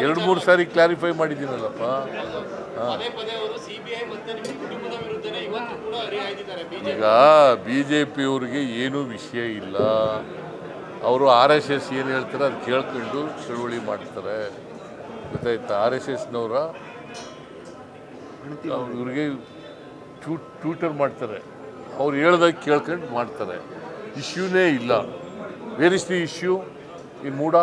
2-3 ಸಾರಿ clarify ಮಾಡಿದ್ದೀನಲ್ಲಪ್ಪ. ಈಗ BJP-ಯವ್ರಿಗೆ ಏನೂ ವಿಷಯ ಇಲ್ಲ. ಅವರು RSS ಏನು ಹೇಳ್ತಾರೆ ಅದು ಕೇಳ್ಕೊಂಡು ಚಳುವಳಿ ಮಾಡ್ತಾರೆ, ಗೊತ್ತಾಯ್ತಾ? RSSನವರ ಇವ್ರಿಗೆ ಟ್ಯೂಟರ್ ಮಾಡ್ತಾರೆ, ಅವ್ರು ಹೇಳ್ದಾಗ ಕೇಳ್ಕೊಂಡು ಮಾಡ್ತಾರೆ. ಇಶ್ಯೂನೇ ಇಲ್ಲ. Where is the issue in MUDA?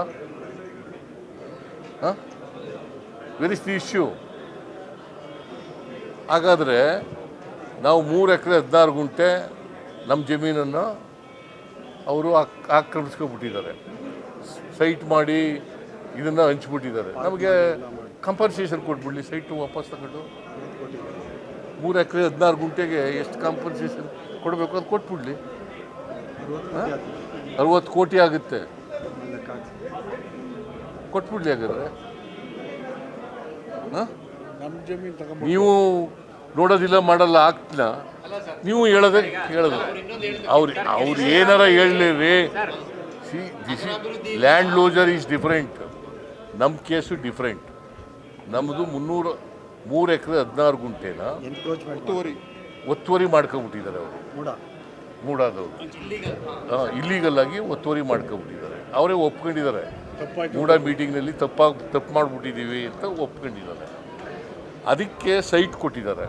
Where is the issue? ಹಾಗಾದರೆ ನಾವು 3 ಎಕರೆ 16 ಗುಂಟೆ ನಮ್ಮ ಜಮೀನನ್ನು ಅವರು ಆಕ್ರಮಿಸ್ಕೊಬಿಟ್ಟಿದ್ದಾರೆ, ಸೈಟ್ ಮಾಡಿ ಇದನ್ನು ಹಂಚ್ಬಿಟ್ಟಿದ್ದಾರೆ. ನಮಗೆ ಕಂಪನ್ಸೇಷನ್ ಕೊಟ್ಬಿಡಲಿ, ಸೈಟು ವಾಪಸ್ ತಗೊಂಡು. 3 ಎಕರೆ 16 ಗುಂಟೆಗೆ ಎಷ್ಟು ಕಾಂಪನ್ಸೇಷನ್ ಕೊಡಬೇಕು ಅದು ಕೊಟ್ಬಿಡ್ಲಿ. 60 ಕೋಟಿ ಆಗುತ್ತೆ, ಕೊಟ್ಬಿಡ್ಲಿ. ಹಾಗಾದ್ರೆ ನೀವು ನೋಡೋದಿಲ್ಲ, ಮಾಡಲ್ಲ, ಆಗ್ತಿಲ್ಲ. ನೀವು ಹೇಳೋದು ಅವ್ರು ಏನಾರ ಹೇಳಲಿ. This land loser is different. ನಮ್ಮ ಕೇಸು ಡಿಫ್ರೆಂಟ್. ನಮ್ಮದು 3 ಎಕರೆ 16 ಗುಂಟೆನ ಒತ್ತುವರಿ ಮಾಡ್ಕೊಂಬಿಟ್ಟಿದ್ದಾರೆ ಅವರು, ಮೂಡಾದವರು. ಇಲ್ಲೀಗಲ್ ಆಗಿ ಒತ್ತುವರಿ ಮಾಡ್ಕೊಂಬಿಟ್ಟಿದ್ದಾರೆ. ಅವರೇ ಒಪ್ಕೊಂಡಿದ್ದಾರೆ, ಮೂಡಾ ಮೀಟಿಂಗ್ನಲ್ಲಿ ತಪ್ಪು ಮಾಡಿಬಿಟ್ಟಿದ್ದೀವಿ ಅಂತ ಒಪ್ಕೊಂಡಿದ್ದಾರೆ. ಅದಕ್ಕೆ ಸೈಟ್ ಕೊಟ್ಟಿದ್ದಾರೆ.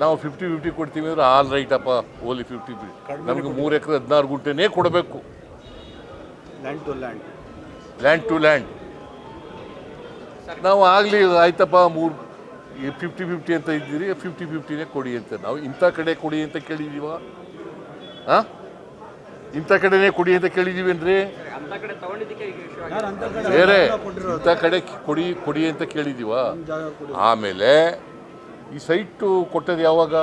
ನಾವು 50-50 ಕೊಡ್ತೀವಿ ಅಂದರೆ ಆಲ್ ರೈಟ್ ಅಪ್ಪ, ಓನ್ಲಿ 50-50. ನಮಗೆ 3 ಎಕರೆ 16 ಗುಂಟೆನೇ ಕೊಡಬೇಕು, ಲ್ಯಾಂಡ್ ಟು ಲ್ಯಾಂಡ್. ನಾವು ಆಗಲಿ ಆಯ್ತಪ್ಪ 50-50 ಅಂತ ಇದ್ದೀರಿ, 50-50ನೇ ಕೊಡಿ ಅಂತ. ನಾವು ಇಂಥ ಕಡೆ ಕೊಡಿ ಅಂತ ಕೇಳಿದ್ದೀವ? ಇಂಥ ಕಡೆನೇ ಕೊಡಿ ಅಂತ ಕೇಳಿದ್ದೀವಿ ಅಂದರೆ ಬೇರೆ ಇಂಥ ಕಡೆ ಕೊಡಿ ಅಂತ ಕೇಳಿದ್ದೀವ? ಆಮೇಲೆ ಈ ಸೈಟು ಕೊಟ್ಟದ್ದು ಯಾವಾಗ?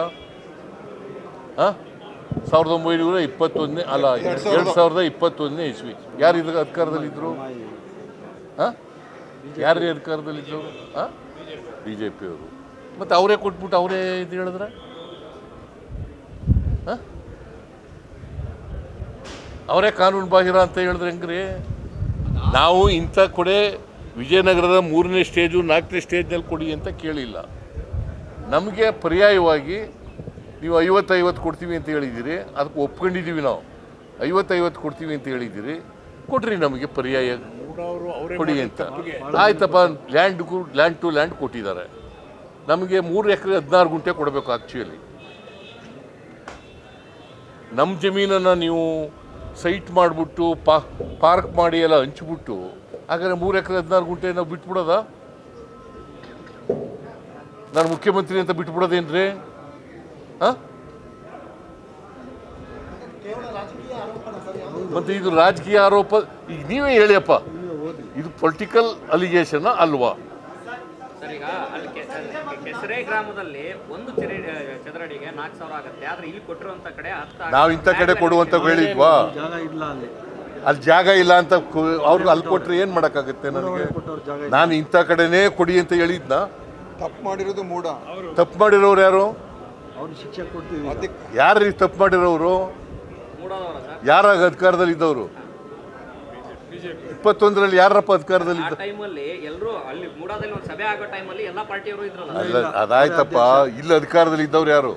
1921 ಅಲ್ಲ, 2021 ಇಸ್ವಿ. ಯಾರು ಇದ್ರ ಅಧಿಕಾರದಲ್ಲಿದ್ದರು? ಯಾರು ಅಧಿಕಾರದಲ್ಲಿದ್ದರು? BJP-ಯವರು. ಮತ್ತು ಅವರೇ ಕೊಟ್ಬಿಟ್ಟು ಅವರೇ ಇದು ಹೇಳಿದ್ರೆ ಅವರೇ ಕಾನೂನು ಬಾಹಿರ ಅಂತ ಹೇಳಿದ್ರೆ ಹೆಂಗ್ರಿ? ನಾವು ಇಂಥ ಕೊಡೆ ವಿಜಯನಗರದ 3ನೇ ಸ್ಟೇಜು 4ನೇ ಸ್ಟೇಜ್ನಲ್ಲಿ ಕೊಡಿ ಅಂತ ಕೇಳಿಲ್ಲ. ನಮಗೆ ಪರ್ಯಾಯವಾಗಿ ನೀವು 50-50 ಕೊಡ್ತೀವಿ ಅಂತ ಹೇಳಿದ್ದೀರಿ, ಅದಕ್ಕೆ ಒಪ್ಕೊಂಡಿದ್ದೀವಿ. ನಾವು 50-50 ಕೊಡ್ತೀವಿ ಅಂತ ಹೇಳಿದ್ದೀರಿ, ಕೊಡ್ರಿ ನಮಗೆ ಪರ್ಯಾಯ ಕೊಡಿ ಅಂತ. ಆಯ್ತಪ್ಪ, ಲ್ಯಾಂಡ್ ಟು ಲ್ಯಾಂಡ್ ಕೊಟ್ಟಿದ್ದಾರೆ. ನಮಗೆ 3 ಎಕರೆ 16 ಗುಂಟೆ ಕೊಡಬೇಕು. ಆ್ಯಕ್ಚುಲಿ ನಮ್ಮ ಜಮೀನನ್ನು ನೀವು ಸೈಟ್ ಮಾಡಿಬಿಟ್ಟು ಪಾರ್ಕ್ ಮಾಡಿ ಎಲ್ಲ ಹಂಚ್ಬಿಟ್ಟು, ಹಾಗಾದ್ರೆ 3 ಎಕರೆ 16 ಗುಂಟೆ ನಾವು ಬಿಟ್ಬಿಡೋದ? ನಾನು ಮುಖ್ಯಮಂತ್ರಿ ಅಂತ ಬಿಟ್ಬಿಡೋದೇನ್ರಿ? ಮತ್ತೆ ಇದು ರಾಜಕೀಯ ಆರೋಪ. ಈಗ ನೀವೇ ಹೇಳಿಯಪ್ಪ, ಇದು ಪೊಲಿಟಿಕಲ್ ಅಲಿಗೇಷನ್ ಅಲ್ವಾ? ಈಗ ಅಲ್ಲಿ ಕೆಸರೆ ಗ್ರಾಮದಲ್ಲಿ ಒಂದು ಚದರಡಿಗೆ 4,000 ಆಗುತ್ತೆ. ಆದ್ರೆ ಇಲ್ಲಿ ಕೊಟ್ಟಿರುವಂತ ಕಡೆ ನಾವು ಇಂಥ ಕಡೆ ಕೊಡುವಂತ ಹೇಳಿದ್ವಾ? ಅಲ್ಲಿ ಜಾಗ ಇಲ್ಲ ಅಂತ ಅವ್ರಿಗೆ ಅಲ್ಲಿ ಕೊಟ್ಟರೆ ಏನು ಮಾಡೋಕ್ಕಾಗುತ್ತೆ ನನಗೆ? ನಾನು ಇಂಥ ಕಡೆನೇ ಕೊಡಿ ಅಂತ ಹೇಳಿದ್ನ? ತಪ್ಪು ಮಾಡಿರೋದು ಮೂಡ. ತಪ್ಪು ಮಾಡಿರೋರು ಯಾರು? ಯಾರು ತಪ್ಪು ಮಾಡಿರೋರು? ಯಾರಾಗ ಅಧಿಕಾರದಲ್ಲಿ ಇದ್ದವರು? 21ರಲ್ಲಿ ಯಾರಪ್ಪ ಅಧಿಕಾರದಲ್ಲಿ ಇದ್ದ? ಅಲ್ಲ, ಅದಾಯ್ತಪ್ಪ. ಇಲ್ಲಿ ಅಧಿಕಾರದಲ್ಲಿ ಇದ್ದವ್ರು ಯಾರು?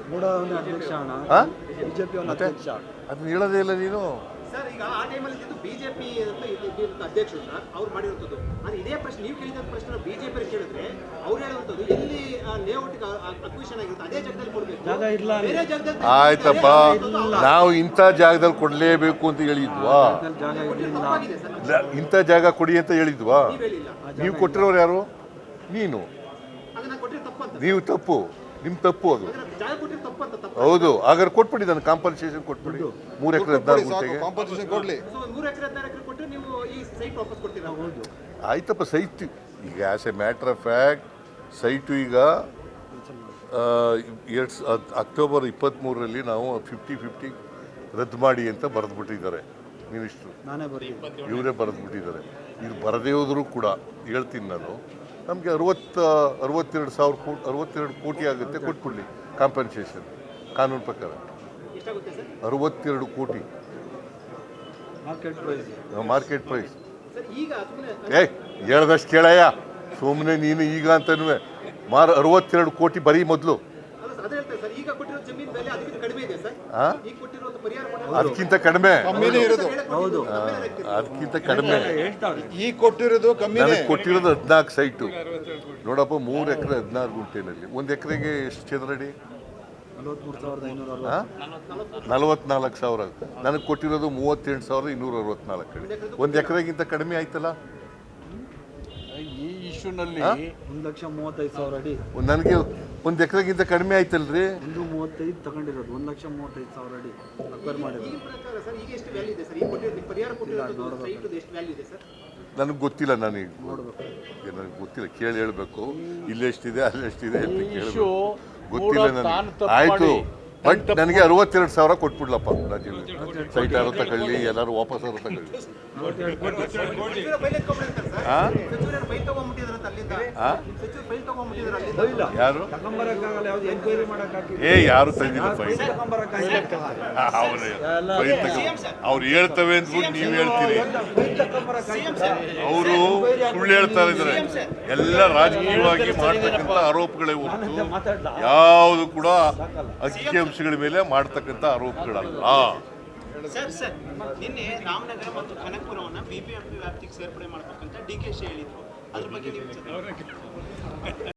ಅದನ್ನ ಹೇಳೋದೇ ಇಲ್ಲ ನೀನು. ಸರ್, ಈಗ ಆ ಟೈಮಲ್ಲಿ ಇದ್ದು ಬಿಜೆಪಿ ಅಧ್ಯಕ್ಷರು ಸರ್, ಅವ್ರು ಮಾಡಿರುವಂಥದ್ದು. ಅದು ಇದೇ ಪ್ರಶ್ನೆ ನೀವು ಕೇಳಿದ ಪ್ರಶ್ನೆ ಬಿಜೆಪಿ ಕೇಳಿದ್ರೆ ಅವ್ರು ಹೇಳುವಂಥದ್ದು ಎಲ್ಲಿ ಲೇಔಟ್ ಅಕ್ವಿಷನ್ ಆಗಿರುತ್ತೆ ಅದೇ ಜಾಗದಲ್ಲಿ ಕೊಡಬೇಕು, ಬೇರೆ ಜಾಗದಲ್ಲಿ. ಆಯ್ತಪ್ಪ, ನಾವು ಇಂಥ ಜಾಗದಲ್ಲಿ ಕೊಡಲೇಬೇಕು ಅಂತ ಹೇಳಿದ್ವಾ? ಇಂಥ ಜಾಗ ಕೊಡಿ ಅಂತ ಹೇಳಿದ್ವಾ? ನೀವು ಕೊಟ್ಟಿರೋರು ಯಾರು? ನೀನು. ನೀವು ತಪ್ಪು, ನಿಮ್ಮ ತಪ್ಪು ಅದು. ಹೌದು, ಹಾಗಾದ್ರೆ ಕೊಟ್ಬಿಡಿ, ನನಗೆ ಕಾಂಪನ್ಸೇಷನ್ ಕೊಟ್ಬಿಡಿ. 3 ಎಕರೆ 16 ಗುಂಟೆಗೆ ಆಯ್ತಪ್ಪ. ಸೈಟ್ ಈಗ as A matter of fact site ಈಗ ಅಕ್ಟೋಬರ್ 23ರಲ್ಲಿ ನಾವು 50-50 ರದ್ದು ಮಾಡಿ ಅಂತ ಬರೆದ್ಬಿಟ್ಟಿದ್ದಾರೆ ಮಿನಿಸ್ಟ್ರು. ಇವರೇ ಬರೆದ್ಬಿಟ್ಟಿದ್ದಾರೆ. ಇದು ಬರದೇ ಹೋದರೂ ಕೂಡ ಹೇಳ್ತೀನಿ ನಾನು, ನಮಗೆ 62 ಕೋಟಿ ಆಗುತ್ತೆ, ಕೊಟ್ಬಿಡ್ಲಿ ಕಾಂಪನ್ಸೇಷನ್. ಕಾನೂನು ಪ್ರಕಾರ 62 ಕೋಟಿ ಮಾರ್ಕೆಟ್ ಪ್ರೈಸ್. ಹೇಳ್ದಷ್ಟು ಕೇಳಯ್ಯ, ಸುಮ್ಮನೆ ನೀನು ಈಗ ಅಂತನೂ 62 ಕೋಟಿ ಬರೀ ಮೊದಲು. ಅಲ್ಲ ಸರ್, ಅದೇ ಹೇಳ್ತಾರೆ ಸರ್, ಈಗ ಕೊಟ್ಟಿರೋ ಜಮೀನು ಬೆಲೆ ಅದಕ್ಕಿಂತ ಕಡಿಮೆ ಇದೆ ಸರ್. ಈಗ ಕೊಟ್ಟಿರುವಂತ ಪರಿಹಾರ ಅದಕ್ಕಿಂತ ಕಡಿಮೆ, ಕಮ್ಮಿನೇ ಇರೋದು. ಅದಕ್ಕಿಂತ ಕಡಿಮೆ. ಈಗ ಕೊಟ್ಟಿರೋದು ಕಮ್ಮಿನೇ. ನನಗೆ ಕೊಟ್ಟಿರೋದು 14 ಸೈಟು ನೋಡಪ್ಪ, 3 ಎಕರೆ 16 ಗುಂಟೆನಲ್ಲಿ. 1 ಎಕರೆಗೆ ಎಷ್ಟು ಚದರಡಿ? 44,000. ನನಗೆ ಕೊಟ್ಟಿರೋದು 38,264 ಅಡಿ. 1 ಎಕರೆಗಿಂತ ಕಡಿಮೆ ಆಯ್ತಲ್ಲ. ಈ ಇಶ್ಯೂನಲ್ಲಿ 1,35,000 ಅಡಿ ನನಗೆ 1 ಎಕರೆಗಿಂತ ಕಡಿಮೆ ಆಯ್ತಲ್ರಿ. 135 ತಗೊಂಡಿರೋದು 1,35,000 ಅಡಿ ಅಕ್ವೈರ್ ಮಾಡಿರೋದು. ಈ ಪ್ರಕಾರ ಸರ್ ಈಗ ಎಷ್ಟು ವ್ಯಾಲ್ಯೂ ಇದೆ ಸರ್? ಈಗ ಕೊಟ್ಟಿರೋ ಪರಿಹಾರ ಕೊಟ್ಟಿರೋದು ಸೈಟ್ ಎಷ್ಟು ವ್ಯಾಲ್ಯೂ ಇದೆ ಸರ್? ನನಗೆ ಗೊತ್ತಿಲ್ಲ, ನನಗೆ ಗೊತ್ತಿಲ್ಲ, ಕೇಳಿ ಹೇಳ್ಬೇಕು. ಇಲ್ಲೆಷ್ಟಿದೆ ಅಲ್ಲೆಷ್ಟಿದೆ ಅಂತ ಕೇಳಬೇಕು, ಗೊತ್ತಿಲ್ಲ ನನಗೆ. ಆಯ್ತು, ಬಟ್ ನನಗೆ 62,000 ಕೊಟ್ಬಿಡ್ಲಪ್ಪ ರಾಜೀವ್. ಸೈಟ್ ಯಾರು ತಗೊಳ್ಳಿ, ಎಲ್ಲರೂ ವಾಪಸ್ ಅವರು ತಗೊಳ್ಳಿ. ಸಚಿವರು ಫೈಲ್ ಎತ್ಕೊಂಡ್ಬಿಟ್ಟಿರ್ತಾರೆ ಸರ್. ಸಚಿವರು ಫೈಲ್ ತಗೊಂಡ್ಬಿಟ್ಟಿದ್ರಂತ ಅಲ್ಲಿಂದ. ಸಚಿವರು ಫೈಲ್ ತಗೊಂಡ್ಬಿಟ್ಟಿದ್ರು ಅಲ್ಲಿಂದ. ಯಾರು ತಗೊಂಬರಕ್ಕಾಗಲ್ಲ, ಯಾವ್ದು ಎನ್ಕ್ವೈರಿ ಮಾಡೋಕ್ಕಾಗಿ ಯಾರು ತಂದಿಲ್ಲ ಫೈಲ್. ಅವ್ರು ಹೇಳ್ತವೆ ಅಂದ್ಬಿಟ್ಟು ನೀವು ಹೇಳ್ತೀರಿ. ಅವರು ಸುಳ್ಳು ಹೇಳ್ತಾ ಇದ್ದಾರೆ. ಎಲ್ಲ ರಾಜಕೀಯವಾಗಿ ಮಾಡ್ತಕ್ಕಂಥ ಆರೋಪಗಳೇ ಹೊರತು ಯಾವುದು ಕೂಡ ಅಂಕಿಅಂಶಗಳ ಮೇಲೆ ಮಾಡ್ತಕ್ಕಂಥ ಆರೋಪಗಳಲ್ಲ. ಸರ್ ನಿನ್ನೆ ರಾಮನಗರ ಮತ್ತು ಕನಕಪುರವನ್ನು ಬಿಬಿಎಂಪಿ ವ್ಯಾಪ್ತಿಗೆ ಸೇರ್ಪಡೆ ಮಾಡಬೇಕಂತ DK ಹೇಳಿದ್ರು. ಅದ್ರ ಬಗ್ಗೆ ನೀವು